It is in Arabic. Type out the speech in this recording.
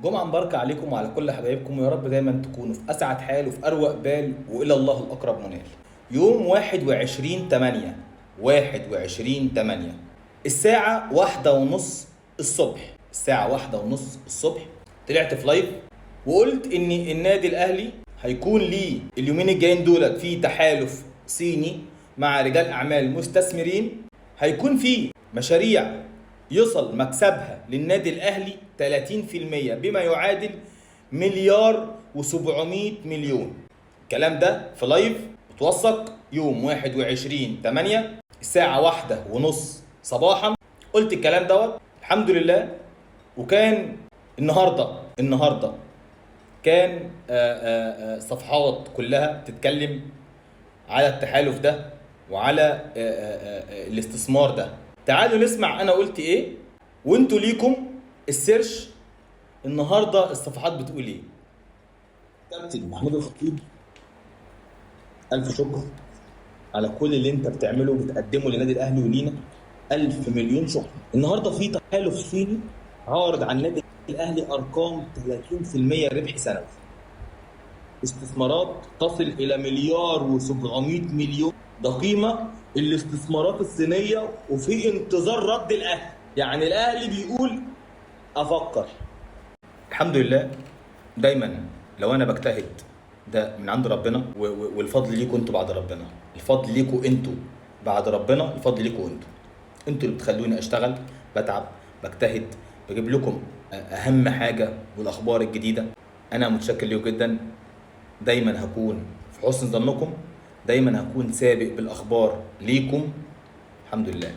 جمعة مباركة عليكم وعلى كل حبايبكم، ويا رب دايما تكونوا في أسعد حال وفي أروق بال، وإلى الله الأقرب منال. يوم 21/8، 21/8، الساعة 1:30 الصبح. الساعة 1:30 الصبح طلعت في لايف وقلت إن النادي الأهلي هيكون ليه اليومين الجايين دولت في تحالف صيني مع رجال أعمال مستثمرين. هيكون في مشاريع يصل مكسبها للنادي الأهلي 30%، بما يعادل مليار و700 مليون. الكلام ده في لايف اتوثق يوم 21/8 الساعة 1:30 صباحا. قلت الكلام دوت الحمد لله. وكان النهارده كان صفحات كلها تتكلم على التحالف ده وعلى الاستثمار ده. تعالوا نسمع انا قلت ايه وانتوا ليكم السيرش. النهارده الصفحات بتقول ايه؟ كابتن محمود الخطيب، الف شكر على كل اللي انت بتعمله وبتقدمه للنادي الاهلي ولينا. الف مليون شكر. النهارده في تحالف صيني عارض على النادي الاهلي ارقام 30% ربح سنوي، استثمارات تصل الى مليار و700 مليون. ده قيمه الاستثمارات الصينيه، وفي انتظار رد الاهلي. يعني الاهلي بيقول افكر. الحمد لله. دايما لو انا بجتهد ده من عند ربنا، والفضل ليكم انتوا بعد ربنا. الفضل ليكم انتوا بعد ربنا، الفضل ليكم انتوا اللي بتخلوني اشتغل، بتعب، بجتهد، بجيب لكم اهم حاجه والاخبار الجديده. انا متشكر ليكم جدا. دايما هكون في حسن ظنكم، دايما هكون سابق بالاخبار ليكم. الحمد لله.